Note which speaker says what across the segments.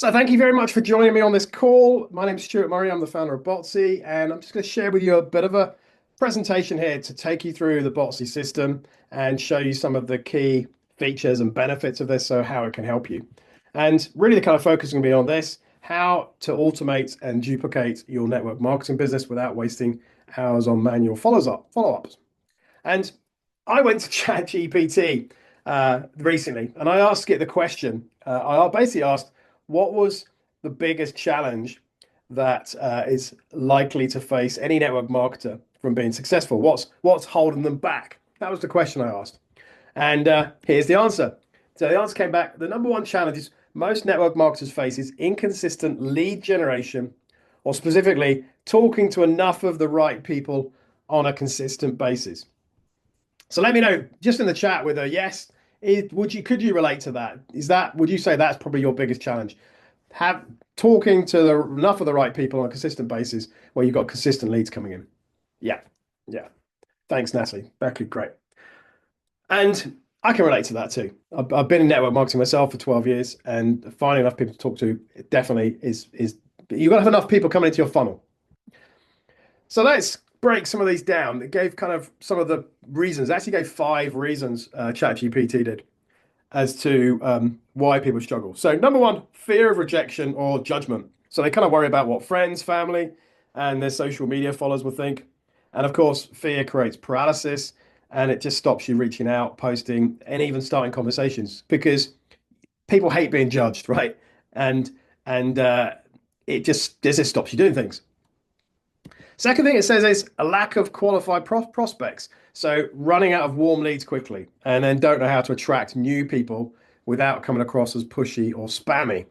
Speaker 1: So thank you very much for joining me on this call. My name is Stuart Murray. I'm the founder of Botsii, and I'm just going to share with you a bit of a presentation here to take you through the Botsii system and show you some of the key features and benefits of this, so how it can help you. And really the kind of focus is going to be on this, how to automate and duplicate your network marketing business without wasting hours on manual follow-ups. And I went to ChatGPT recently, and I asked it the question. I basically asked, what was the biggest challenge that is likely to face any network marketer from being successful? What's holding them back? That was the question I asked. And here's the answer. So the answer came back. The number one challenge is most network marketers face is inconsistent lead generation, or specifically talking to enough of the right people on a consistent basis. So let me know just in the chat with a yes. Could you relate to that? Would you say that's probably your biggest challenge? Have talking to enough of the right people on a consistent basis where you've got consistent leads coming in. Yeah, yeah. Thanks, Natalie. Becky, great. And I can relate to that too. I've been in network marketing myself for 12 years, and finding enough people to talk to definitely is you've got to have enough people coming into your funnel. So let's break some of these down. It gave kind of some of the reasons. It actually gave 5 reasons ChatGPT did as to why people struggle. So number one, fear of rejection or judgment. So they kind of worry about what friends, family, and their social media followers will think. And of course, fear creates paralysis, and it just stops you reaching out, posting, and even starting conversations because people hate being judged, right? And it just stops you doing things. Second thing it says is a lack of qualified prospects. So running out of warm leads quickly and then don't know how to attract new people without coming across as pushy or spammy.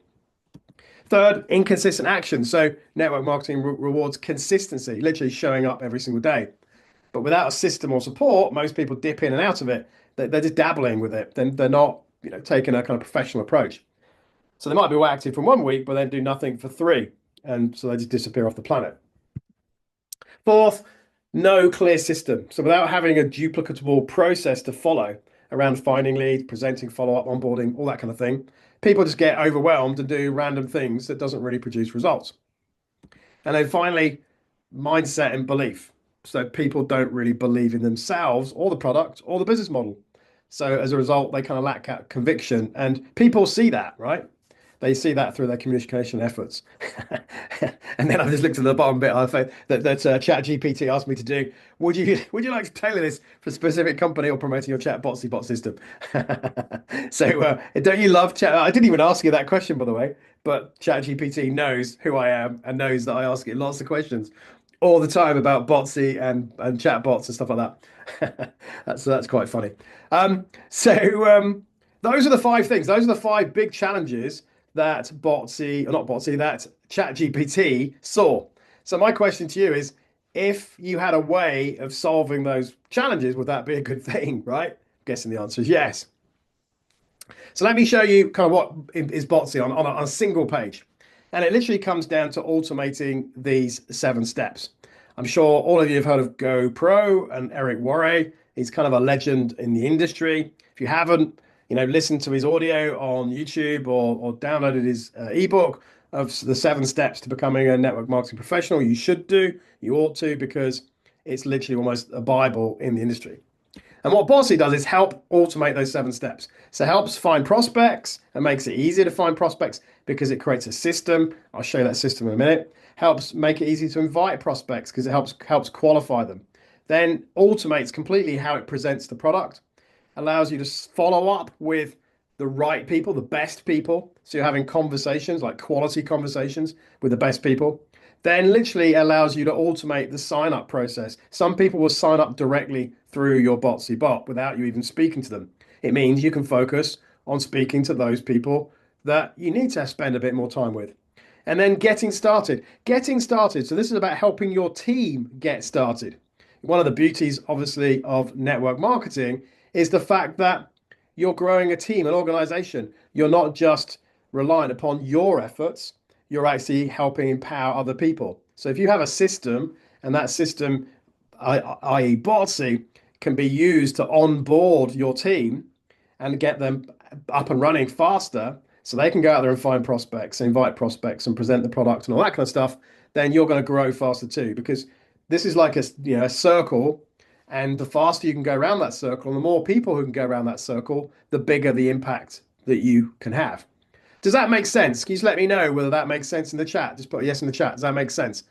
Speaker 1: Third, inconsistent action. So network marketing rewards consistency, literally showing up every single day. But without a system or support, most people dip in and out of it. They're just dabbling with it. Then they're not, taking a kind of professional approach. So they might be active for 1 week, but then do nothing for 3. And so they just disappear off the planet. Fourth, no clear system. So without having a duplicatable process to follow around finding leads, presenting follow-up, onboarding, all that kind of thing, people just get overwhelmed and do random things that doesn't really produce results. And then finally, mindset and belief. So people don't really believe in themselves or the product or the business model. So as a result, they kind of lack conviction, and people see that, right? They see that through their communication efforts. And then I just looked at the bottom bit that ChatGPT asked me to do. Would you like to tailor this for a specific company or promoting your chat Botsii bot system? So don't you love chat? I didn't even ask you that question, by the way, but ChatGPT knows who I am and knows that I ask it lots of questions all the time about Botsii and chat bots and stuff like that. That's quite funny. Those are the 5 things. Those are the 5 big challenges that that ChatGPT saw. So my question to you is, if you had a way of solving those challenges, would that be a good thing, right? I'm guessing the answer is yes. So let me show you kind of what is Botsii on a single page. And it literally comes down to automating these 7 steps. I'm sure all of you have heard of GoPro and Eric Worre. He's kind of a legend in the industry. If you haven't, listened to his audio on YouTube or downloaded his ebook of the 7 steps to becoming a network marketing professional, you should do, you ought to, because it's literally almost a Bible in the industry. And what Botsii does is help automate those 7 steps. So it helps find prospects and makes it easier to find prospects because it creates a system. I'll show you that system in a minute. Helps make it easy to invite prospects because it helps qualify them. Then automates completely how it presents the product. Allows you to follow up with the right people, the best people. So you're having conversations, like quality conversations with the best people. Then literally allows you to automate the sign up process. Some people will sign up directly through your Botsii bot without you even speaking to them. It means you can focus on speaking to those people that you need to spend a bit more time with. And then getting started. Getting started. So this is about helping your team get started. One of the beauties, obviously, of network marketing is the fact that you're growing a team, an organization. You're not just reliant upon your efforts, you're actually helping empower other people. So if you have a system and that system, i.e. Botsii, can be used to onboard your team and get them up and running faster, so they can go out there and find prospects, invite prospects, and present the product and all that kind of stuff, then you're going to grow faster too. Because this is like a circle, and the faster you can go around that circle, and the more people who can go around that circle, the bigger the impact that you can have. Does that make sense? Can you just let me know whether that makes sense in the chat? Just put a yes in the chat. Does that make sense?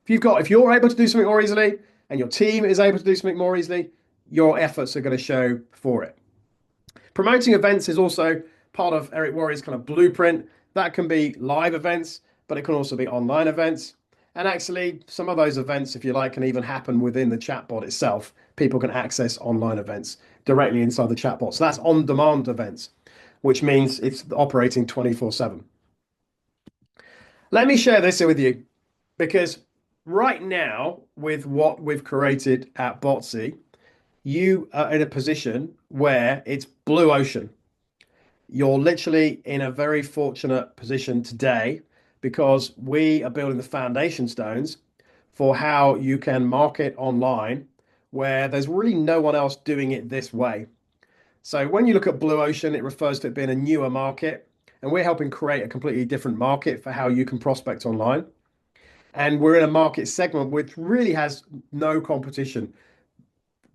Speaker 1: If you're able to do something more easily and your team is able to do something more easily, your efforts are going to show for it. Promoting events is also part of Eric Worre's kind of blueprint. That can be live events, but it can also be online events. And actually, some of those events, if you like, can even happen within the chatbot itself. People can access online events directly inside the chatbot. So that's on-demand events, which means it's operating 24/7. Let me share this with you because right now, with what we've created at Botsii, you are in a position where it's blue ocean. You're literally in a very fortunate position today because we are building the foundation stones for how you can market online where there's really no one else doing it this way. So when you look at blue ocean, it refers to it being a newer market, and we're helping create a completely different market for how you can prospect online. And we're in a market segment which really has no competition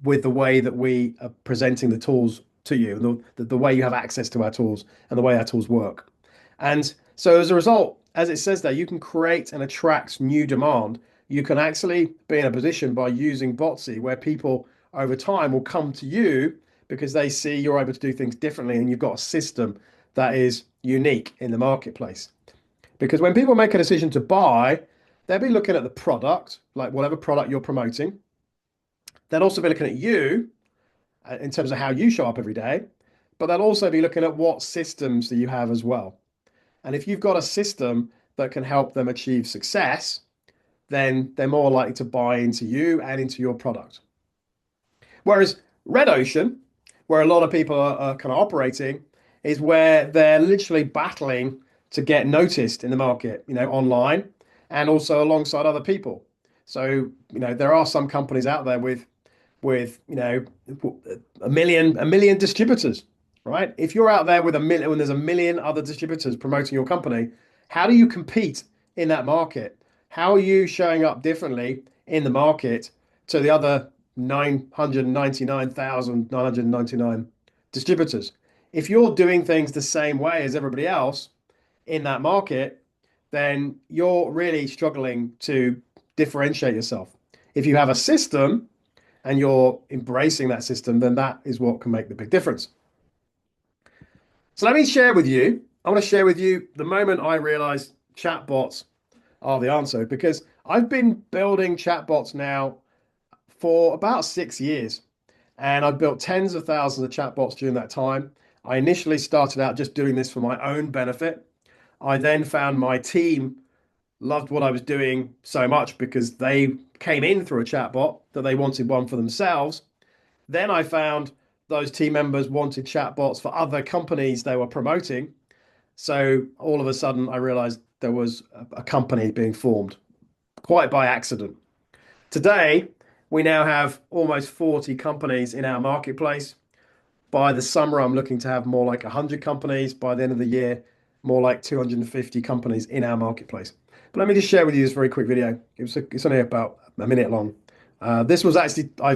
Speaker 1: with the way that we are presenting the tools to you, the way you have access to our tools and the way our tools work. And so as a result, as it says there, you can create and attract new demand. You can actually be in a position by using Botsii where people over time will come to you because they see you're able to do things differently and you've got a system that is unique in the marketplace. Because when people make a decision to buy, they'll be looking at the product, like whatever product you're promoting. They'll also be looking at you in terms of how you show up every day, but they'll also be looking at what systems that you have as well. And if you've got a system that can help them achieve success, then they're more likely to buy into you and into your product. Whereas red ocean, where a lot of people are kind of operating, is where they're literally battling to get noticed in the market, online and also alongside other people. So, there are some companies out there with a million distributors, right? If you're out there with a million when there's a million other distributors promoting your company, how do you compete in that market? How are you showing up differently in the market to the other 999,999 distributors? If you're doing things the same way as everybody else in that market, then you're really struggling to differentiate yourself. If you have a system and you're embracing that system, then that is what can make the big difference. So let me share with you. I want to share with you the moment I realized chatbots are the answer, because I've been building chatbots now for about 6 years, and I've built tens of thousands of chatbots during that time. I initially started out just doing this for my own benefit. I then found my team loved what I was doing so much because they came in through a chatbot that they wanted one for themselves. Then I found those team members wanted chatbots for other companies they were promoting. So all of a sudden, I realized there was a company being formed quite by accident. Today, we now have almost 40 companies in our marketplace. By the summer, I'm looking to have more like 100 companies. By the end of the year, more like 250 companies in our marketplace. But let me just share with you this very quick video. It's only about a minute long. This was actually, I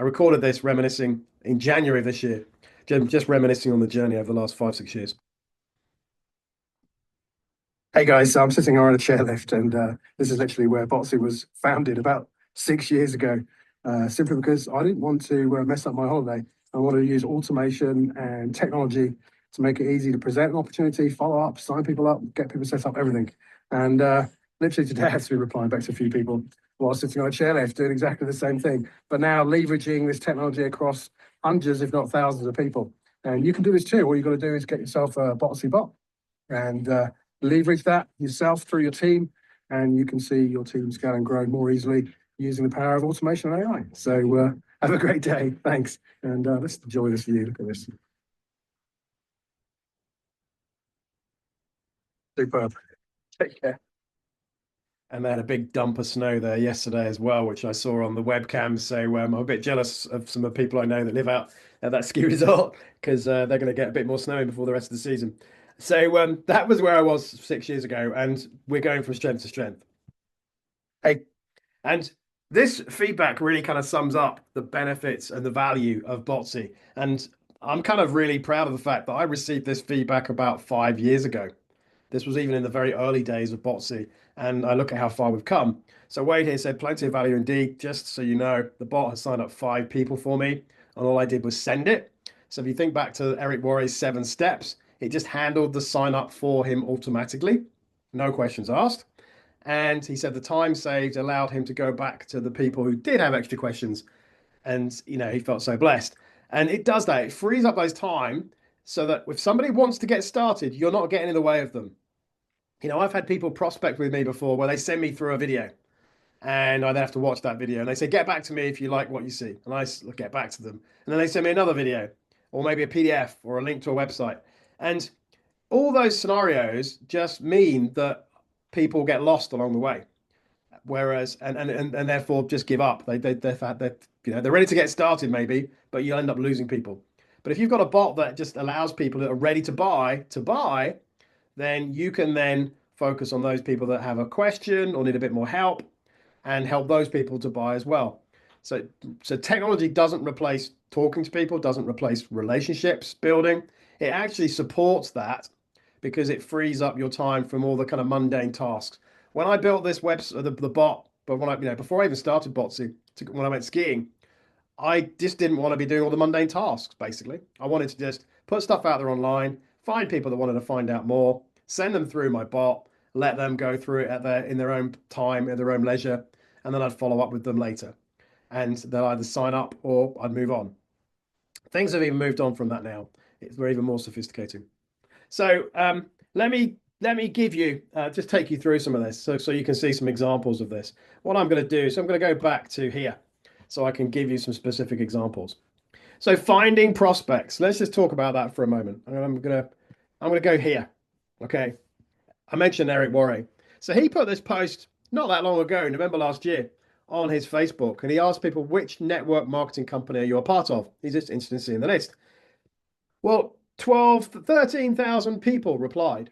Speaker 1: recorded this reminiscing in January of this year, just reminiscing on the journey over the last 5, 6 years.
Speaker 2: Hey guys, so I'm sitting on a chairlift, and this is literally where Botsii was founded about 6 years ago, simply because I didn't want to mess up my holiday. I wanted to use automation and technology to make it easy to present an opportunity, follow up, sign people up, get people set up, everything. And literally today I have to be replying back to a few people while sitting on a chairlift doing exactly the same thing, but now leveraging this technology across hundreds, if not thousands of people. And you can do this too. All you've got to do is get yourself a Botsii bot and leverage that yourself through your team, and you can see your team scale and grow more easily using the power of automation and AI. So have a great day. Thanks. And let's enjoy this view. Look at this. Superb. Take care.
Speaker 1: and they had a big dump of snow there yesterday as well, which I saw on the webcam. So I'm a bit jealous of some of the people I know that live out at that ski resort because they're going to get a bit more snow before the rest of the season. So that was where I was 6 years ago, and we're going from strength to strength. Hey, and this feedback really kind of sums up the benefits and the value of Botsii. And I'm kind of really proud of the fact that I received this feedback about 5 years ago. This was even in the very early days of Botsii, and I look at how far we've come. So Wade here said, plenty of value indeed. Just so you know, the bot has signed up 5 people for me, and all I did was send it. So if you think back to Eric Worre's 7 steps, it just handled the sign up for him automatically, no questions asked. And he said the time saved allowed him to go back to the people who did have extra questions. And, he felt so blessed. And it does that. It frees up those time so that if somebody wants to get started, you're not getting in the way of them. I've had people prospect with me before where they send me through a video and I then have to watch that video and they say, get back to me if you like what you see. And I get back to them. And then they send me another video or maybe a PDF or a link to a website. And all those scenarios just mean that people get lost along the way. Whereas, and therefore just give up. They're ready to get started maybe, but you'll end up losing people. But if you've got a bot that just allows people that are ready to buy, then you can then focus on those people that have a question or need a bit more help and help those people to buy as well. So technology doesn't replace talking to people, doesn't replace relationships building. It actually supports that because it frees up your time from all the kind of mundane tasks. When I built this the bot, but before I even started Botsii, when I went skiing, I just didn't want to be doing all the mundane tasks, basically. I wanted to just put stuff out there online, find people that wanted to find out more, send them through my bot, let them go through it in their own time, at their own leisure, and then I'd follow up with them later. And they'll either sign up or I'd move on. Things have even moved on from that now. We're even more sophisticated. So let me give you just take you through some of this so you can see some examples of this. What I'm going to do is I'm going to go back to here so I can give you some specific examples. So finding prospects. Let's just talk about that for a moment. I'm gonna go here. Okay. I mentioned Eric Worre. So he put this post not that long ago, November last year, on his Facebook, and he asked people which network marketing company are you a part of? He's just interested in seeing the list. Well, 13,000 people replied.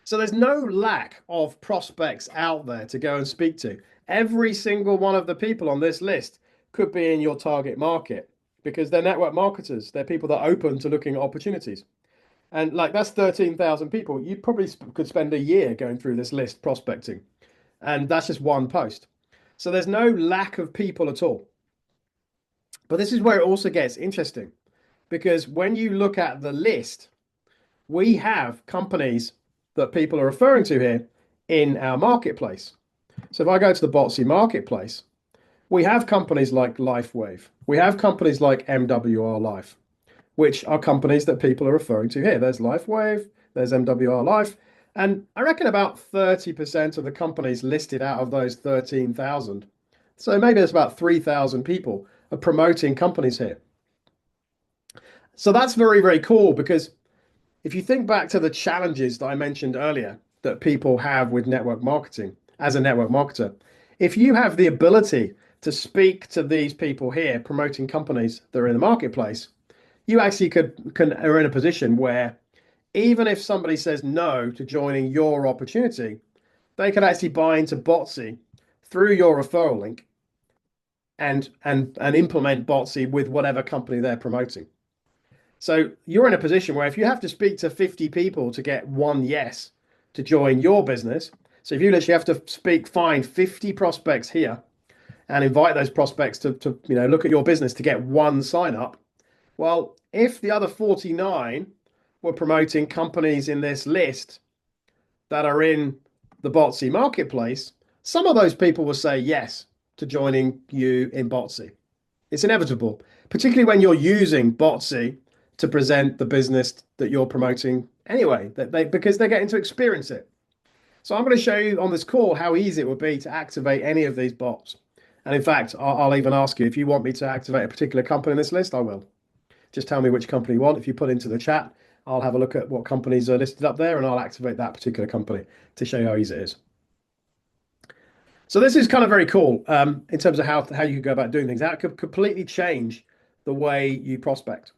Speaker 1: So there's no lack of prospects out there to go and speak to. Every single one of the people on this list could be in your target market because they're network marketers. They're people that are open to looking at opportunities. And like that's 13,000 people. You probably could spend a year going through this list prospecting. And that's just one post. So there's no lack of people at all. But this is where it also gets interesting because when you look at the list, we have companies that people are referring to here in our marketplace. So if I go to the Botsii marketplace, we have companies like LifeWave. We have companies like MWR Life, which are companies that people are referring to here. There's LifeWave, there's MWR Life, and I reckon about 30% of the companies listed out of those 13,000. So maybe there's about 3,000 people are promoting companies here. So that's very, very cool because if you think back to the challenges that I mentioned earlier that people have with network marketing as a network marketer, if you have the ability to speak to these people here promoting companies that are in the marketplace, you actually are in a position where even if somebody says no to joining your opportunity, they can actually buy into Botsii through your referral link and implement Botsii with whatever company they're promoting. So you're in a position where if you have to speak to 50 people to get one yes to join your business, so if you literally have to find 50 prospects here and invite those prospects to look at your business to get one sign up, well, if the other 49 were promoting companies in this list that are in the Botsii marketplace, some of those people will say yes to joining you in Botsii. It's inevitable, particularly when you're using Botsii to present the business that you're promoting anyway, because they're getting to experience it. So I'm going to show you on this call how easy it would be to activate any of these bots. And in fact, I'll even ask you if you want me to activate a particular company in this list, I will. Just tell me which company you want. If you put into the chat, I'll have a look at what companies are listed up there and I'll activate that particular company to show you how easy it is. So this is kind of very cool in terms of how you go about doing things. That could completely change the way you prospect.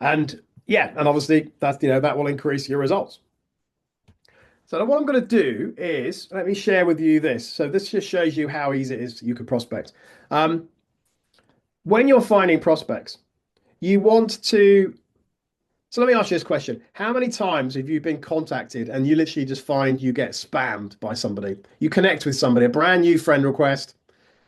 Speaker 1: And yeah, and obviously that will increase your results. So what I'm going to do is let me share with you this. So this just shows you how easy it is you can prospect. Um, when you're finding prospects, you want to. So let me ask you this question. How many times have you been contacted and you literally just find you get spammed by somebody? You connect with somebody, a brand new friend request,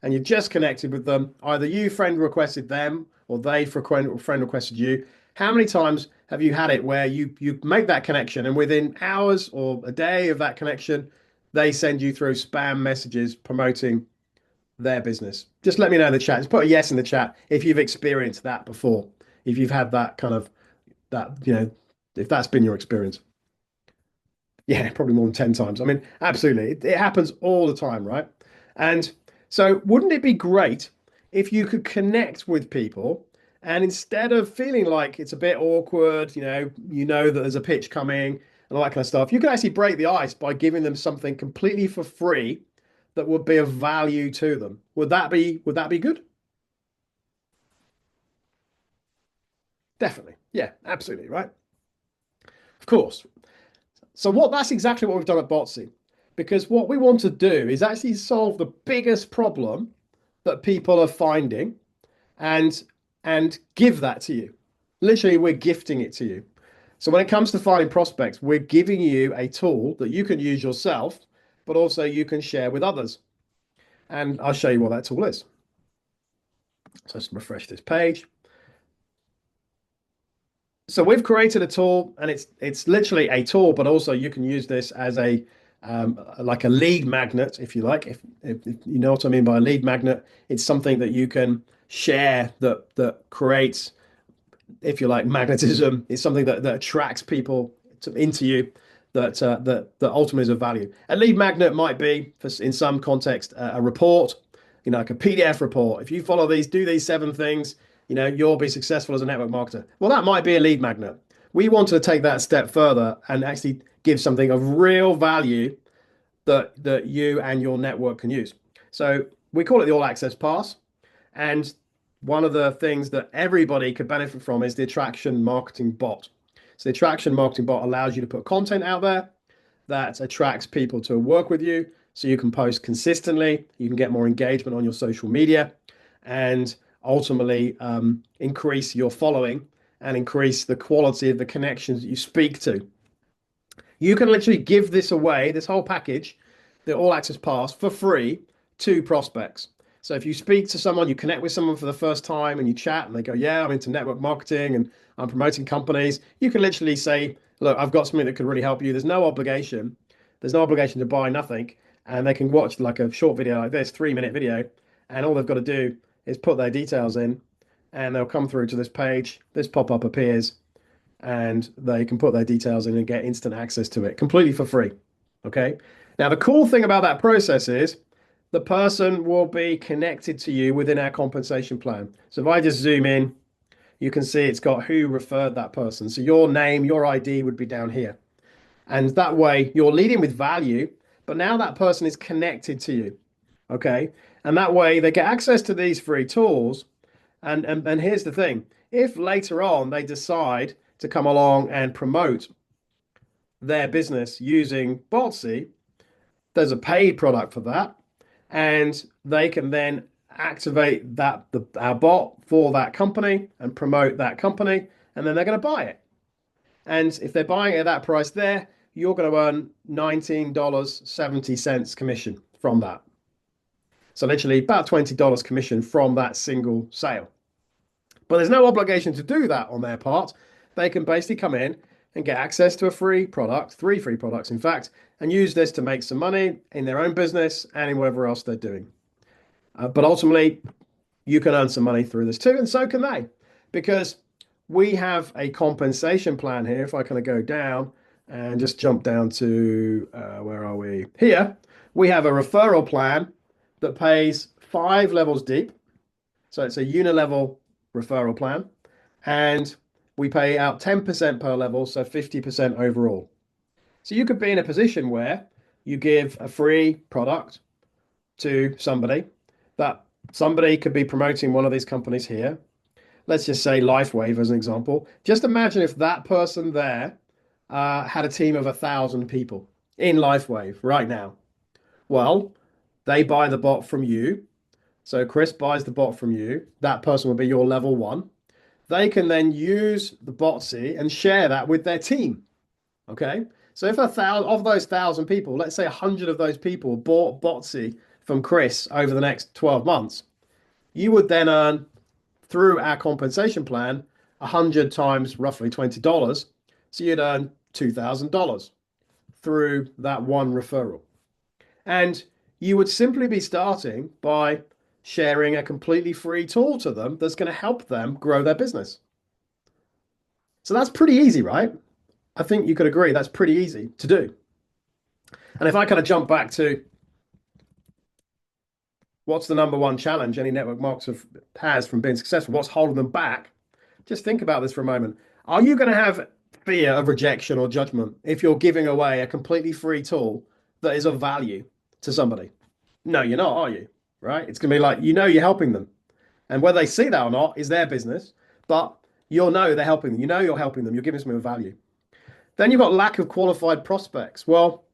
Speaker 1: and you've just connected with them. Either you friend requested them or they friend requested you. How many times have you had it where you make that connection and within hours or a day of that connection, they send you through spam messages promoting their business? Just let me know in the chat. Just put a yes in the chat if you've experienced that before. If you've had that kind of if that's been your experience. Yeah, probably more than 10 times. I mean, absolutely. It happens all the time, right? And so, wouldn't it be great if you could connect with people and instead of feeling like it's a bit awkward, you know that there's a pitch coming and all that kind of stuff, you could actually break the ice by giving them something completely for free that would be of value to them. Would that be good? Definitely. Yeah, absolutely, right? Of course. So that's exactly what we've done at Botsii, because what we want to do is actually solve the biggest problem that people are finding and give that to you. Literally, we're gifting it to you. So when it comes to finding prospects, we're giving you a tool that you can use yourself, but also you can share with others. And I'll show you what that tool is. So let's refresh this page. So we've created a tool, and it's literally a tool, but also you can use this as a like a lead magnet, if you like. If you know what I mean by a lead magnet, it's something that you can share that creates, if you like, magnetism. It's something that attracts people into you that ultimately is of value. A lead magnet might be, in some context, a report, like a PDF report. If you follow these, do these 7 things, you'll be successful as a network marketer. Well, that might be a lead magnet. We want to take that step further and actually give something of real value that you and your network can use. So we call it the All Access Pass. And one of the things that everybody could benefit from is the attraction marketing bot. So the attraction marketing bot allows you to put content out there that attracts people to work with you. So you can post consistently, you can get more engagement on your social media, and ultimately increase your following and increase the quality of the connections that you speak to. You can literally give this away, this whole package, the All Access Pass, for free to prospects. So if you speak to someone, you connect with someone for the first time and you chat and they go, yeah, I'm into network marketing and I'm promoting companies, you can literally say, look, I've got something that could really help you. There's no obligation. There's no obligation to buy nothing. And they can watch like a short video like this, 3-minute video. And all they've got to do is put their details in and they'll come through to this page. This pop-up appears and they can put their details in and get instant access to it completely for free. Okay. Now, the cool thing about that process is the person will be connected to you within our compensation plan. So if I just zoom in, you can see it's got who referred that person. So your name, your ID would be down here. And that way you're leading with value, but now that person is connected to you. Okay. And that way they get access to these free tools. And here's the thing. If later on they decide to come along and promote their business using Botsii, there's a paid product for that, and they can then activate our bot for that company and promote that company, and then they're going to buy it. And if they're buying it at that price there, you're going to earn $19.70 commission from that. So literally about $20 commission from that single sale. But there's no obligation to do that on their part. They can basically come in and get access to a free product, 3 free products, in fact, and use this to make some money in their own business and in whatever else they're doing. But ultimately, you can earn some money through this too, and so can they, because we have a compensation plan here. If I kind of go down and just jump down to where are we? Here, we have a referral plan that pays 5 levels deep. So it's a unilevel referral plan. And we pay out 10% per level, so 50% overall. So you could be in a position where you give a free product to somebody. That somebody could be promoting one of these companies here. Let's just say LifeWave as an example. Just imagine if that person there had a team of 1,000 people in LifeWave right now. Well, they buy the bot from you. So Chris buys the bot from you. That person will be your level one. They can then use the Botsii and share that with their team. Okay. So if 1,000 of those 1,000 people, let's say 100 of those people bought Botsii from Chris over the next 12 months, you would then earn through our compensation plan 100 times roughly $20. So you'd earn $2,000 through that one referral. And you would simply be starting by sharing a completely free tool to them that's going to help them grow their business. So that's pretty easy, right? I think you could agree that's pretty easy to do. And if I kind of jump back to what's the number one challenge any network marketer has from being successful, what's holding them back, just think about this for a moment. Are you going to have fear of rejection or judgment if you're giving away a completely free tool that is of value to somebody? No, you're not, are you? Right? It's going to be like, you're helping them. And whether they see that or not is their business, but you'll know they're helping them. You know you're helping them. You're giving them a value. Then you've got lack of qualified prospects. Well,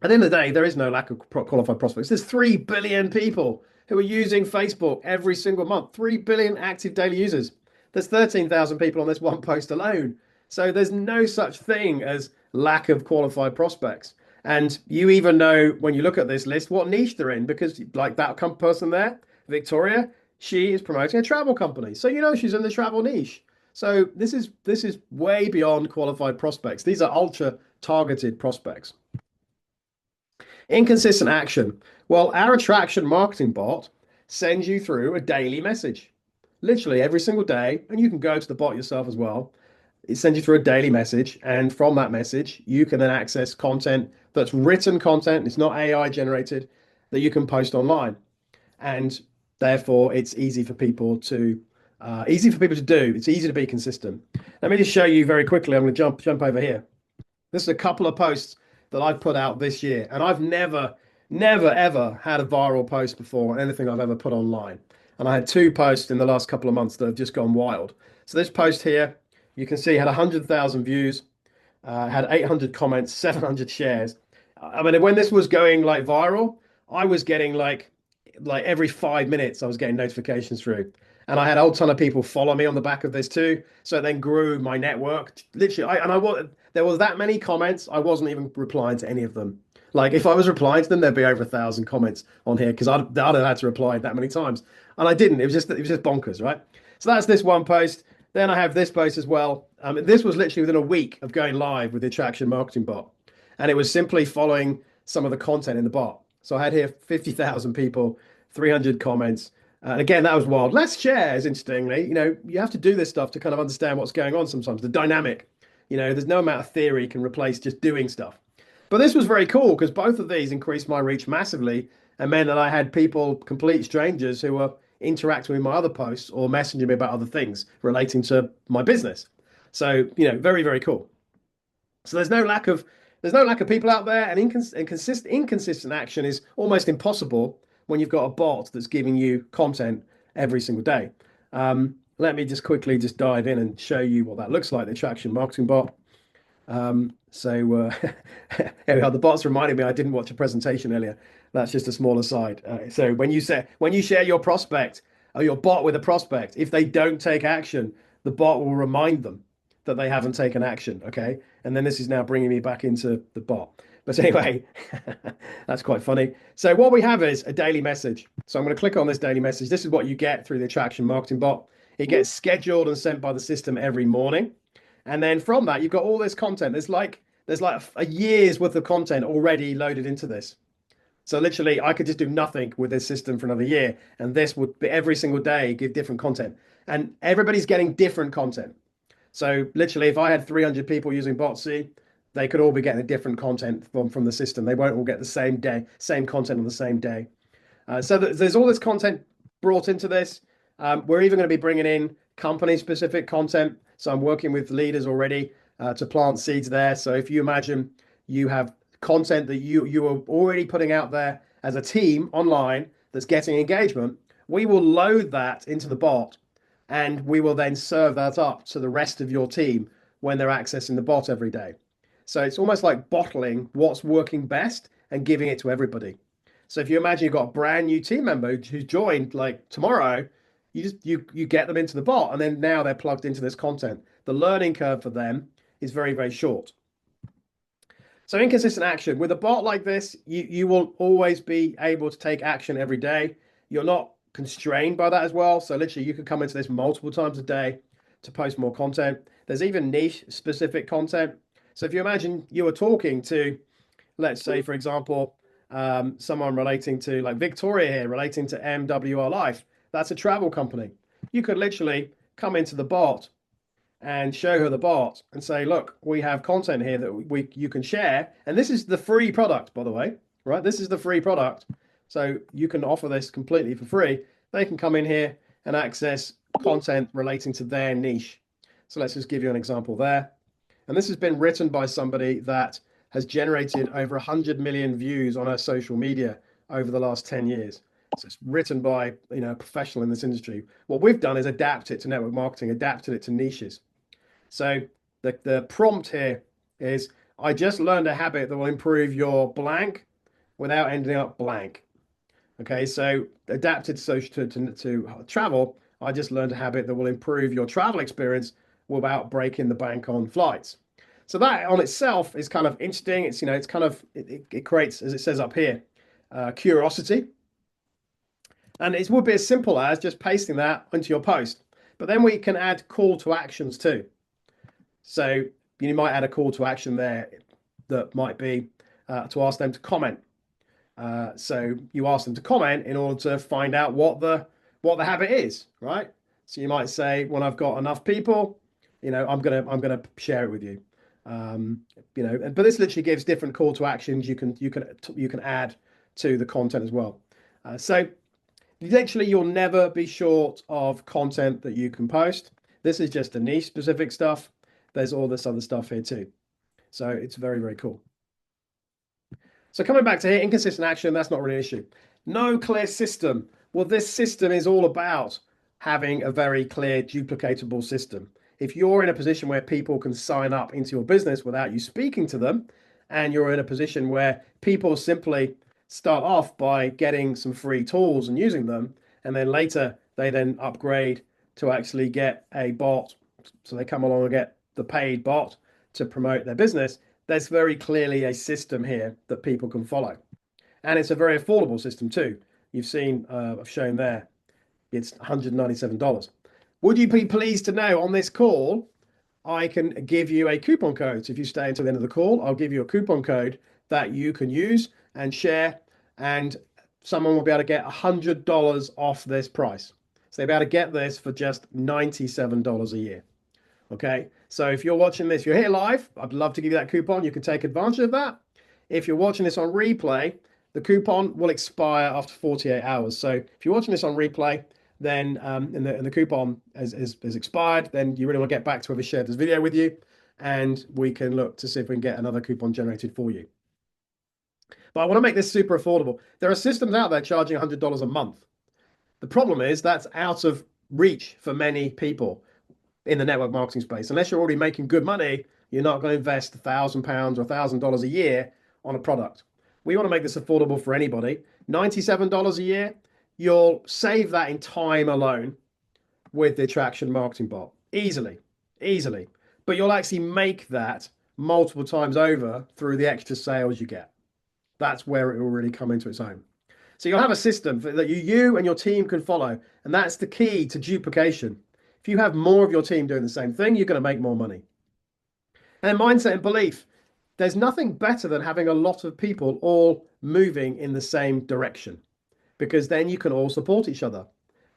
Speaker 1: at the end of the day, there is no lack of qualified prospects. There's 3 billion people who are using Facebook every single month, 3 billion active daily users. There's 13,000 people on this one post alone. So there's no such thing as lack of qualified prospects. And you even know when you look at this list what niche they're in, because like that person there, Victoria, she is promoting a travel company. So you know she's in the travel niche. So this is way beyond qualified prospects. These are ultra targeted prospects. Inconsistent action. Well, our attraction marketing bot sends you through a daily message, literally every single day. And you can go to the bot yourself as well. It sends you through a daily message. And from that message, you can then access content that's written content. It's not AI generated that you can post online. And therefore, it's easy for people to do. It's easy to be consistent. Let me just show you very quickly. I'm going to jump over here. This is a couple of posts that I've put out this year, and I've never, ever had a viral post before on anything I've ever put online. And I had two posts in the last couple of months that have just gone wild. So this post here, you can see had 100,000 views, had 800 comments, 700 shares. I mean, when this was going like viral, I was getting like every 5 minutes, I was getting notifications through. And I had a whole ton of people follow me on the back of this too. So it then grew my network. Literally, there was that many comments. I wasn't even replying to any of them. Like if I was replying to them, there'd be over 1,000 comments on here because I'd have had to reply that many times, and I didn't. It was just bonkers, right? So that's this one post. Then I have this post as well. This was literally within a week of going live with the attraction marketing bot, and it was simply following some of the content in the bot. So I had here 50,000 people, 300 comments. And again, that was wild. Less shares, interestingly. You have to do this stuff to kind of understand what's going on sometimes, the dynamic. There's no amount of theory can replace just doing stuff. But this was very cool because both of these increased my reach massively and meant that I had people, complete strangers, who were interacting with my other posts or messaging me about other things relating to my business. So, very, very cool. So there's no lack of people out there, and inconsistent action is almost impossible when you've got a bot that's giving you content every single day. Let me just quickly just dive in and show you what that looks like, the attraction marketing bot. So here we are. The bot's reminded me I didn't watch a presentation earlier. That's just a small aside. So when you share your prospect or your bot with a prospect, if they don't take action, the bot will remind them that they haven't taken action. Okay, and then this is now bringing me back into the bot. But anyway, that's quite funny. So what we have is a daily message. So I'm going to click on this daily message. This is what you get through the attraction marketing bot. It gets scheduled and sent by the system every morning. And then from that, you've got all this content. There's like a year's worth of content already loaded into this. So literally, I could just do nothing with this system for another year, and this would be every single day give different content, and everybody's getting different content. So literally, if I had 300 people using Botsii, they could all be getting different content from the system. They won't all get the same content on the same day. So there's all this content brought into this. We're even going to be bringing in company-specific content. So I'm working with leaders already to plant seeds there. So if you imagine you have content that you are already putting out there as a team online that's getting engagement, we will load that into the bot and we will then serve that up to the rest of your team when they're accessing the bot every day. So it's almost like bottling what's working best and giving it to everybody. So if you imagine you've got a brand new team member who's joined like tomorrow, you get them into the bot and then now they're plugged into this content. The learning curve for them is very, very short. So inconsistent action with a bot like this, you will always be able to take action every day. You're not constrained by that as well. So literally you can come into this multiple times a day to post more content. There's even niche specific content. So if you imagine you were talking to, let's say, for example, someone relating to like Victoria here, relating to MWR Life, that's a travel company. You could literally come into the bot and show her the bot and say, look, we have content here that you can share. And this is the free product, by the way, right? This is the free product. So you can offer this completely for free. They can come in here and access content relating to their niche. So let's just give you an example there. And this has been written by somebody that has generated over 100 million views on her social media over the last 10 years. So it's written by a professional in this industry. What we've done is adapt it to network marketing, adapted it to niches. So the prompt here is, I just learned a habit that will improve your blank without ending up blank. Okay, so adapted to travel, I just learned a habit that will improve your travel experience without breaking the bank on flights. So that on itself is kind of interesting. It's kind of it creates, as it says up here, curiosity. And it would be as simple as just pasting that into your post. But then we can add call to actions too. So you might add a call to action there that might be to ask them to comment. So you ask them to comment in order to find out what the habit is, right? So you might say, when I've got enough people, I'm gonna share it with you. But this literally gives different call to actions you can add to the content as well. So literally, you'll never be short of content that you can post. This is just the niche specific stuff. There's all this other stuff here too. So it's very, very cool. So coming back to here, inconsistent action, that's not really an issue. No clear system. Well, this system is all about having a very clear, duplicatable system. If you're in a position where people can sign up into your business without you speaking to them, and you're in a position where people simply start off by getting some free tools and using them, and then later they then upgrade to actually get a bot. So they come along and get the paid bot to promote their business. There's very clearly a system here that people can follow. And it's a very affordable system too. You've seen, I've shown there, it's $197. Would you be pleased to know on this call, I can give you a coupon code. So if you stay until the end of the call, I'll give you a coupon code that you can use and share, and someone will be able to get $100 off this price. So they'll be able to get this for just $97 a year. Okay, so if you're watching this, you're here live, I'd love to give you that coupon. You can take advantage of that. If you're watching this on replay, the coupon will expire after 48 hours. So if you're watching this on replay, then and the coupon is expired, then you really want to get back to whoever shared this video with you, and we can look to see if we can get another coupon generated for you. But I want to make this super affordable. There are systems out there charging $100 a month. The problem is that's out of reach for many people in the network marketing space. Unless you're already making good money, you're not going to invest £1,000 or $1,000 a year on a product. We want to make this affordable for anybody. $97 a year, you'll save that in time alone with the attraction marketing bot. Easily, easily. But you'll actually make that multiple times over through the extra sales you get. That's where it will really come into its own. So you'll have a system that you and your team can follow. And that's the key to duplication. If you have more of your team doing the same thing, you're going to make more money. And mindset and belief. There's nothing better than having a lot of people all moving in the same direction, because then you can all support each other.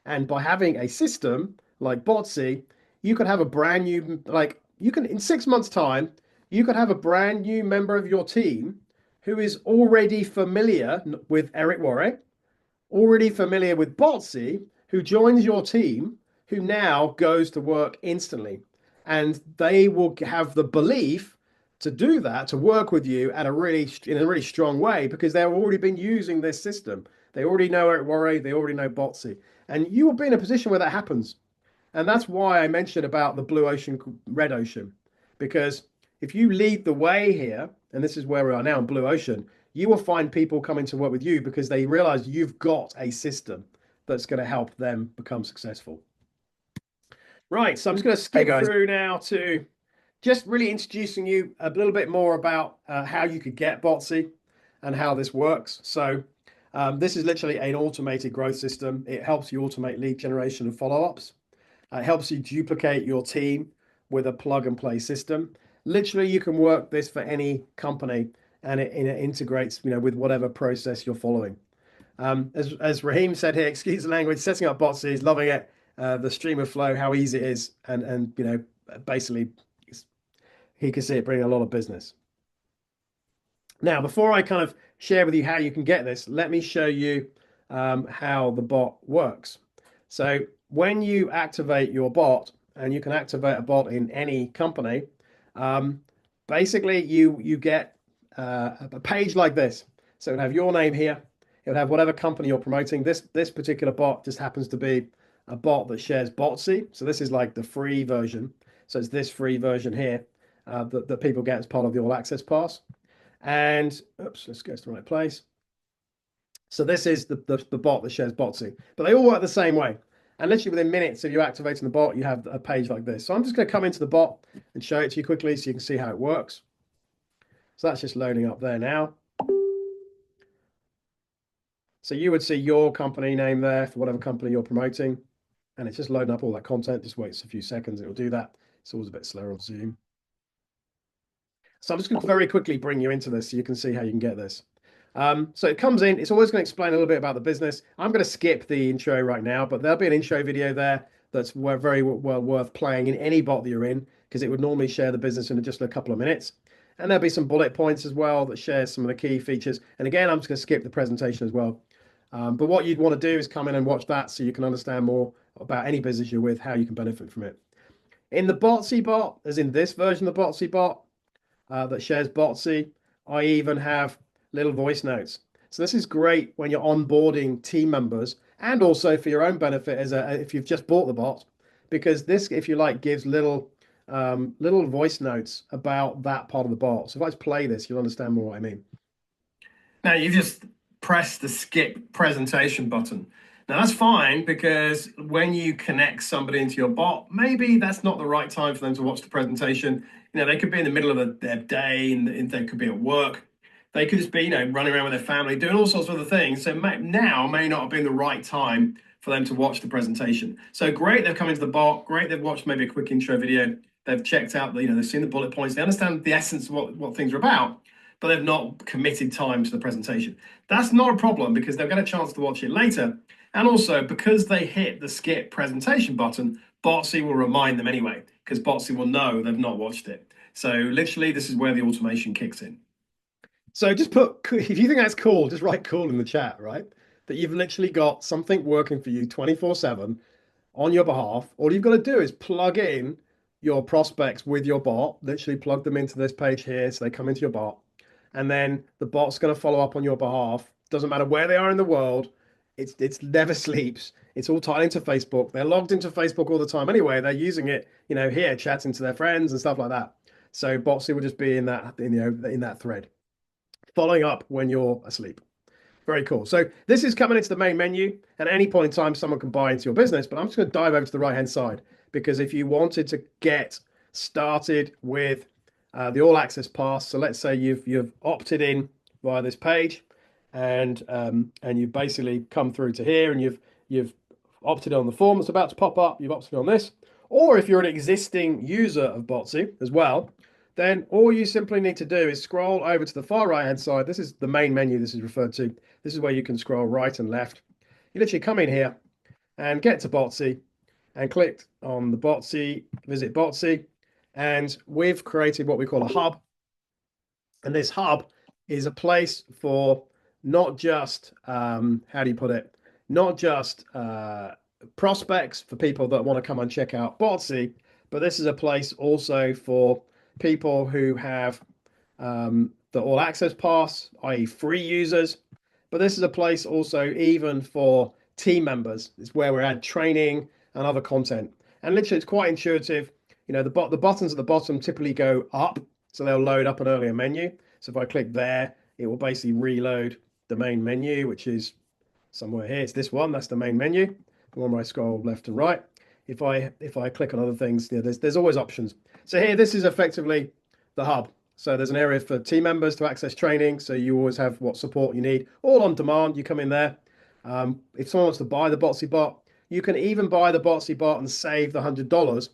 Speaker 1: And by having a system like Botsii, you could have a brand new, in 6 months' time, you could have a brand new member of your team who is already familiar with Eric Worre, already familiar with Botsii, who joins your team, who now goes to work instantly. And they will have the belief to do that, to work with you at a really in a really strong way because they've already been using this system. They already know Eric Worre, they already know Botsii, and you will be in a position where that happens. And that's why I mentioned about the blue ocean, red ocean, because if you lead the way here, and this is where we are now in blue ocean, you will find people coming to work with you because they realize you've got a system that's going to help them become successful. Right, so I'm just going to
Speaker 2: Hey
Speaker 1: skip
Speaker 2: guys,
Speaker 1: through now to just really introducing you a little bit more about how you could get Botsii and how this works. So this is literally an automated growth system. It helps you automate lead generation and follow-ups. It helps you duplicate your team with a plug and play system. Literally, you can work this for any company and it integrates, with whatever process you're following. As Raheem said here, excuse the language, setting up Botsii is loving it. The stream of flow, how easy it is, and basically he can see it bringing a lot of business. Now, before I kind of share with you how you can get this, let me show you how the bot works. So when you activate your bot, and you can activate a bot in any company, um, basically you get a page like this. So it would have your name here. It would have whatever company you're promoting. This particular bot just happens to be a bot that shares Botsii. So this is like the free version. So it's this free version here that people get as part of the All Access Pass. And oops, let's go to the right place. So this is the bot that shares Botsii, but they all work the same way. And literally within minutes of you activating the bot, you have a page like this. So I'm just going to come into the bot and show it to you quickly so you can see how it works. So that's just loading up there now. So you would see your company name there for whatever company you're promoting. And it's just loading up all that content. Just waits a few seconds, it will do that. It's always a bit slower on Zoom. So I'm just going to very quickly bring you into this so you can see how you can get this. So it comes in, it's always going to explain a little bit about the business. I'm going to skip the intro right now, but there'll be an intro video there that's very well worth playing in any bot that you're in, because it would normally share the business in just a couple of minutes. And there'll be some bullet points as well that share some of the key features. And again, I'm just going to skip the presentation as well. But what you'd want to do is come in and watch that so you can understand more about any business you're with, how you can benefit from it. In the Botsii bot, as in this version of the Botsii bot, that shares Botsii, I even have little voice notes. So this is great when you're onboarding team members and also for your own benefit if you've just bought the bot, because this, if you like, gives little voice notes about that part of the bot. So if I just play this, you'll understand more what I mean. Now you just press the skip presentation button. Now that's fine because when you connect somebody into your bot, maybe that's not the right time for them to watch the presentation. They could be in the middle of their day and they could be at work. They could just be, running around with their family, doing all sorts of other things. So now may not have been the right time for them to watch the presentation. So great, they've come into the bot. Great, they've watched maybe a quick intro video. They've checked out, they've seen the bullet points. They understand the essence of what things are about, but they've not committed time to the presentation. That's not a problem because they'll get a chance to watch it later. And also, because they hit the skip presentation button, Botsii will remind them anyway, because Botsii will know they've not watched it. So literally, this is where the automation kicks in. So just if you think that's cool, just write cool in the chat, right? That you've literally got something working for you 24/7 on your behalf. All you've got to do is plug in your prospects with your bot, literally plug them into this page here so they come into your bot. And then the bot's going to follow up on your behalf. Doesn't matter where they are in the world. It's never sleeps. It's all tied into Facebook. They're logged into Facebook all the time anyway. They're using it, here, chatting to their friends and stuff like that. So Botsii will just be in that thread, following up when you're asleep. Very cool. So this is coming into the main menu. And at any point in time, someone can buy into your business. But I'm just going to dive over to the right-hand side, because if you wanted to get started with the All Access Pass, so let's say you've opted in via this page, and you've basically come through to here, and you've opted on the form that's about to pop up. You've opted on this, or if you're an existing user of Botsii as well, then all you simply need to do is scroll over to the far right-hand side. This is the main menu this is referred to. This is where you can scroll right and left. You literally come in here and get to Botsii and click on the Botsii, visit Botsii. And we've created what we call a hub. And this hub is a place for not just, how do you put it? Not just prospects for people that want to come and check out Botsii, but this is a place also for people who have the all access pass, i.e. free users. But this is a place also even for team members. It's where we add training and other content. And literally it's quite intuitive. The buttons at the bottom typically go up, so they'll load up an earlier menu. So if I click there, it will basically reload the main menu, which is somewhere here. It's this one. That's the main menu. The one where I scroll left to right. If I click on other things, there's always options. So here, this is effectively the hub. So there's an area for team members to access training. So you always have what support you need, all on demand. You come in there. If someone wants to buy the Botsii bot, you can even buy the Botsii bot and save the $100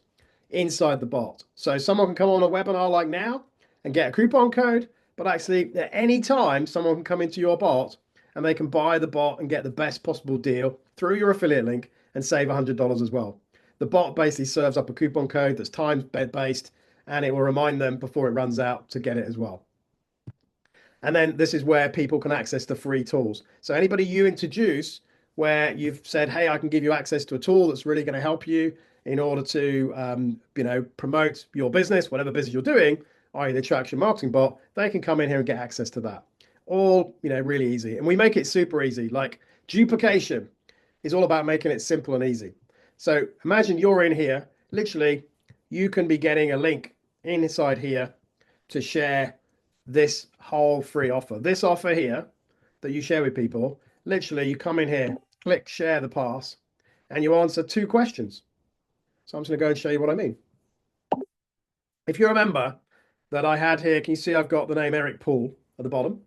Speaker 1: inside the bot. So someone can come on a webinar like now and get a coupon code, but actually at any time, someone can come into your bot and they can buy the bot and get the best possible deal through your affiliate link and save $100 as well. The bot basically serves up a coupon code that's time-based, and it will remind them before it runs out to get it as well. And then this is where people can access the free tools. So anybody you introduce where you've said, hey, I can give you access to a tool that's really going to help you in order to promote your business, whatever business you're doing, i.e. the attraction marketing bot, they can come in here and get access to that. All, really easy. And we make it super easy. Like duplication is all about making it simple and easy. So imagine you're in here, literally, you can be getting a link inside here to share this whole free offer. This offer here that you share with people, literally you come in here, click share the pass, and you answer 2 questions. So I'm just going to go and show you what I mean. If you remember that I had here, can you see I've got the name Eric Poole at the bottom?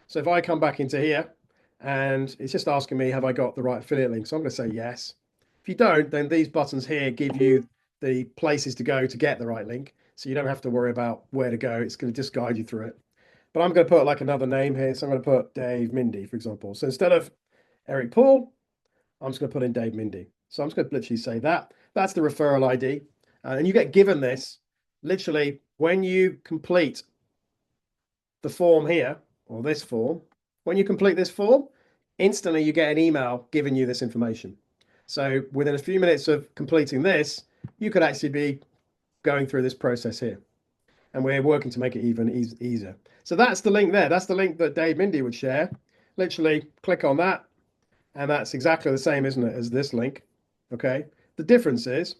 Speaker 1: So if I come back into here and it's just asking me, have I got the right affiliate link? So I'm going to say yes. If you don't, then these buttons here give you the places to go to get the right link. So you don't have to worry about where to go. It's going to just guide you through it. But I'm going to put like another name here. So I'm going to put Dave Mindy, for example. So instead of Eric Poole, I'm just going to put in Dave Mindy. So I'm just going to literally say that. That's the referral ID. And you get given this literally when you complete the form here, or this form. When you complete this form, instantly you get an email giving you this information. So within a few minutes of completing this, you could actually be going through this process here. And we're working to make it even easier. So that's the link there. That's the link that Dave Mindy would share. Literally click on that. And that's exactly the same, isn't it, as this link. Okay. The difference is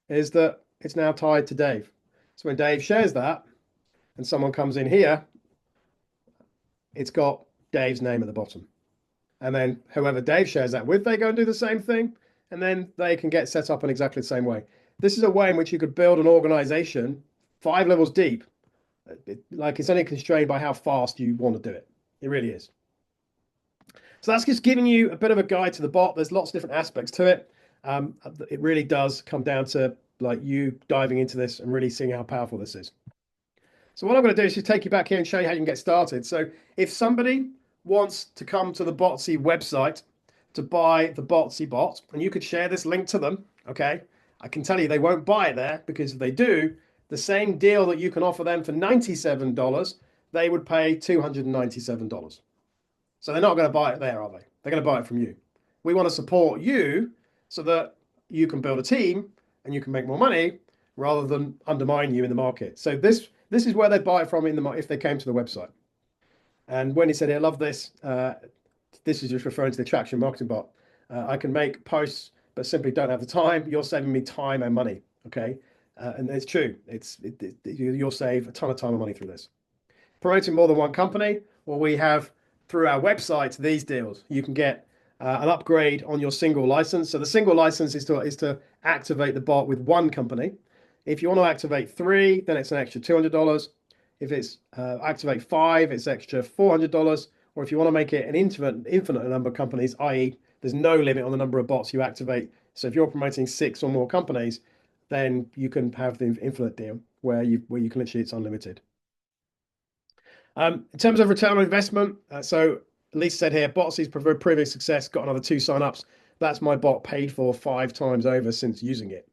Speaker 1: that it's now tied to Dave. So when Dave shares that and someone comes in here, it's got Dave's name at the bottom. And then whoever Dave shares that with, they go and do the same thing. And then they can get set up in exactly the same way. This is a way in which you could build an organization 5 levels deep. It's only constrained by how fast you want to do it. It really is. So that's just giving you a bit of a guide to the bot. There's lots of different aspects to it. It really does come down to you diving into this and really seeing how powerful this is. So what I'm going to do is just take you back here and show you how you can get started. So if somebody wants to come to the Botsii website to buy the Botsii bot, and you could share this link to them, okay? I can tell you they won't buy it there, because if they do, the same deal that you can offer them for $97, they would pay $297. So they're not going to buy it there, are they? They're going to buy it from you. We want to support you so that you can build a team and you can make more money rather than undermine you in the market. So this is where they buy it from if they came to the website. And when he said, I love this, this is just referring to the attraction marketing bot. I can make posts, but simply don't have the time. You're saving me time and money. Okay. And it's true. You'll save a ton of time and money through this. Promoting more than one company. Well, we have through our website these deals. You can get an upgrade on your single license. So the single license is to activate the bot with one company. If you want to activate 3, then it's an extra $200. If it's activate 5, it's extra $400. Or if you want to make it an infinite number of companies, i.e. there's no limit on the number of bots you activate. So if you're promoting 6 or more companies, then you can have the infinite deal where you can literally, it's unlimited. In terms of return on investment, so Lisa said here, Botsii's proving success, got another 2 signups. That's my bot paid for 5 times over since using it.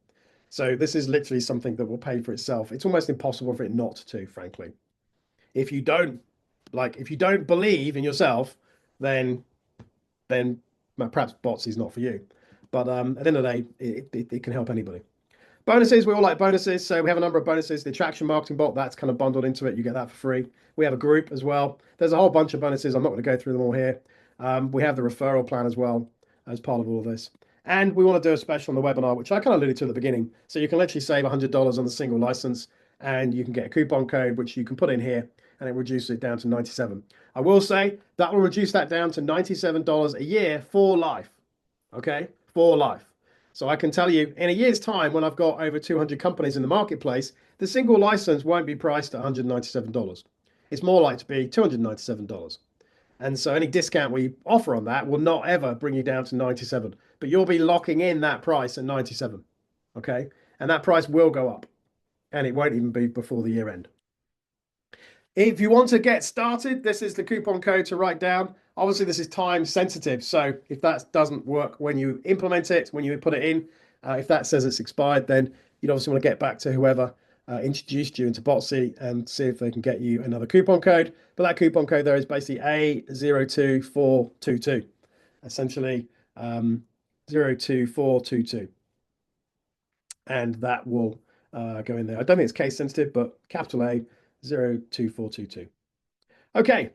Speaker 1: So this is literally something that will pay for itself. It's almost impossible for it not to, frankly. If you don't believe in yourself, then perhaps Botsii is not for you. But at the end of the day, it can help anybody. Bonuses, we all like bonuses. So we have a number of bonuses. The attraction marketing bot, that's kind of bundled into it. You get that for free. We have a group as well. There's a whole bunch of bonuses. I'm not going to go through them all here. We have the referral plan as well as part of all of this. And we want to do a special on the webinar, which I kind of alluded to at the beginning. So you can literally save $100 on the single license, and you can get a coupon code, which you can put in here, and it reduces it down to 97. I will say that will reduce that down to $97 a year for life. Okay, for life. So I can tell you in a year's time, when I've got over 200 companies in the marketplace, the single license won't be priced at $197. It's more likely to be $297. And so any discount we offer on that will not ever bring you down to 97, but you'll be locking in that price at 97. Okay. And that price will go up, and it won't even be before the year end. If you want to get started, this is the coupon code to write down. Obviously, this is time sensitive. So if that doesn't work when you implement it, when you put it in, if that says it's expired, then you'd obviously want to get back to whoever introduced you into Botsii and see if they can get you another coupon code. But that coupon code there is basically A02422, essentially 02422. And that will go in there. I don't think it's case sensitive, but capital A 02422. Okay,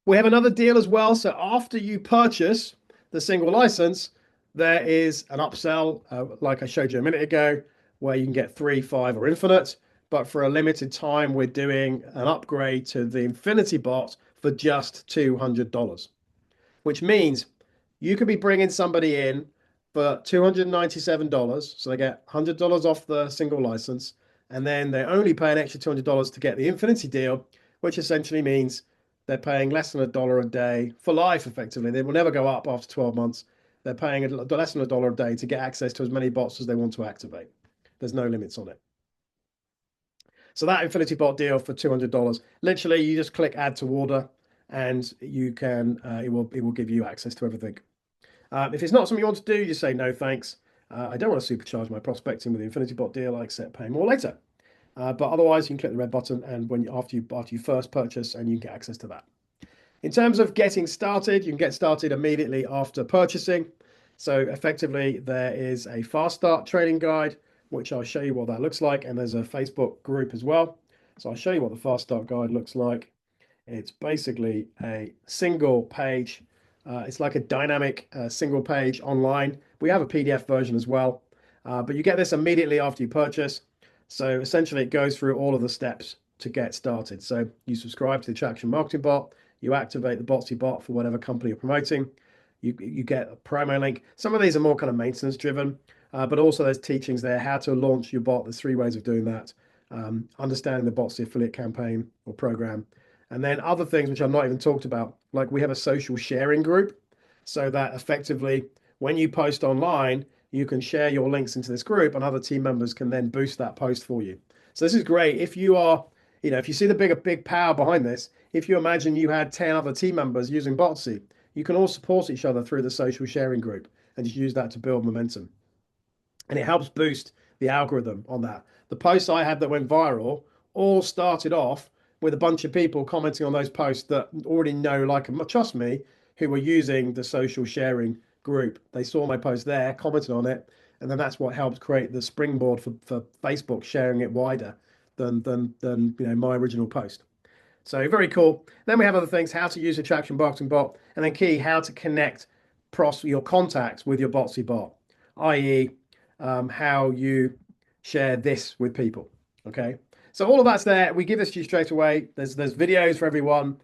Speaker 1: we have another deal as well. So after you purchase the single license, there is an upsell, like I showed you a minute ago, where you can get 3, 5, or infinite. But for a limited time, we're doing an upgrade to the Infinity Bot for just $200, which means you could be bringing somebody in for $297. So they get $100 off the single license, and then they only pay an extra $200 to get the Infinity deal, which essentially means they're paying less than $1 a day for life, effectively. They will never go up after 12 months. They're paying less than $1 a day to get access to as many bots as they want to activate. There's no limits on it. So that Infinity Bot deal for $200, literally you just click add to order, and you can it will give you access to everything. If it's not something you want to do, you say no thanks. I don't want to supercharge my prospecting with the Infinity Bot deal. I accept pay more later. But otherwise, you can click the red button, and after you first purchase, and you can get access to that. In terms of getting started, you can get started immediately after purchasing. So effectively, there is a fast start training guide, which I'll show you what that looks like, and there's a Facebook group as well. So I'll show you what the fast start guide looks like. It's basically a single page. It's like a dynamic single page online. We have a PDF version as well, but you get this immediately after you purchase. So essentially, it goes through all of the steps to get started. So you subscribe to the Attraction Marketing Bot, you activate the Botsii bot for whatever company you're promoting, you get a promo link. Some of these are more kind of maintenance driven, but also there's teachings there how to launch your bot. There's 3 ways of doing that. Understanding the Botsii affiliate campaign or program. And then other things which I've not even talked about, like we have a social sharing group, so that effectively when you post online, you can share your links into this group, and other team members can then boost that post for you. So this is great. If you are, if you see the big power behind this, if you imagine you had 10 other team members using Botsii, you can all support each other through the social sharing group and just use that to build momentum. And it helps boost the algorithm on that. The posts I had that went viral all started off with a bunch of people commenting on those posts that already know, like, and trust me, who were using the social sharing group. They saw my post there, commented on it, and then that's what helped create the springboard for Facebook sharing it wider than my original post. So very cool. Then we have other things: how to use Attraction Marketing Bot, and then key, how to connect your contacts with your Botsii bot, i.e., how you share this with people. Okay, so all of that's there. We give this to you straight away. There's videos for everyone.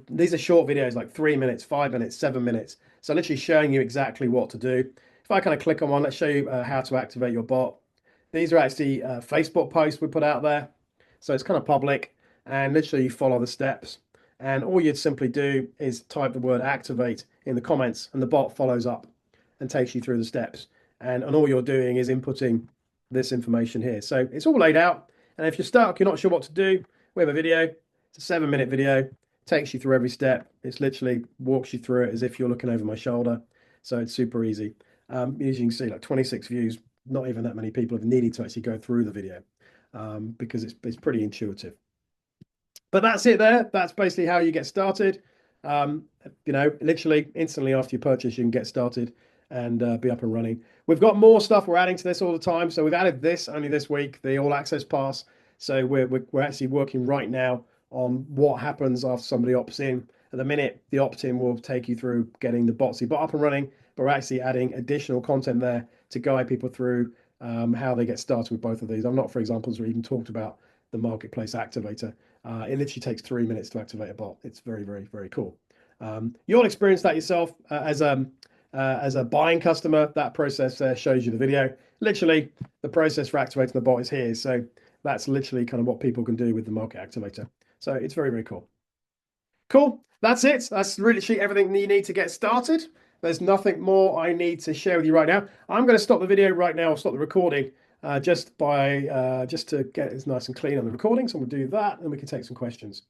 Speaker 1: These are short videos, like 3 minutes, 5 minutes, 7 minutes. So literally showing you exactly what to do. If I kind of click on one, let's show you how to activate your bot. These are actually Facebook posts we put out there. So it's kind of public, and literally you follow the steps. And all you'd simply do is type the word activate in the comments, and the bot follows up and takes you through the steps. And all you're doing is inputting this information here. So it's all laid out. And if you're stuck, you're not sure what to do, we have a video. It's a 7-minute video, takes you through every step. It's literally walks you through it as if you're looking over my shoulder. So it's super easy. As you can see, like 26 views, not even that many people have needed to actually go through the video because it's pretty intuitive. But that's it there. That's basically how you get started. Literally instantly after you purchase, you can get started. and be up and running. We've got more stuff we're adding to this all the time. So we've added this only this week, the all access pass. So we're actually working right now on what happens after somebody opts in. At the minute, the opt-in will take you through getting the Botsii bot up and running, but we're actually adding additional content there to guide people through how they get started with both of these. I'm not, for examples, we even talked about the marketplace activator. It literally takes 3 minutes to activate a bot. It's very, very, very cool. You'll experience that yourself as a buying customer. That process there shows you the video. Literally, the process for activating the bot is here. So that's literally kind of what people can do with the market activator. So it's very, very cool. Cool. That's it. That's literally everything you need to get started. There's nothing more I need to share with you right now. I'm going to stop the video right now, stop the recording, just to get it nice and clean on the recording. So we'll do that, and we can take some questions.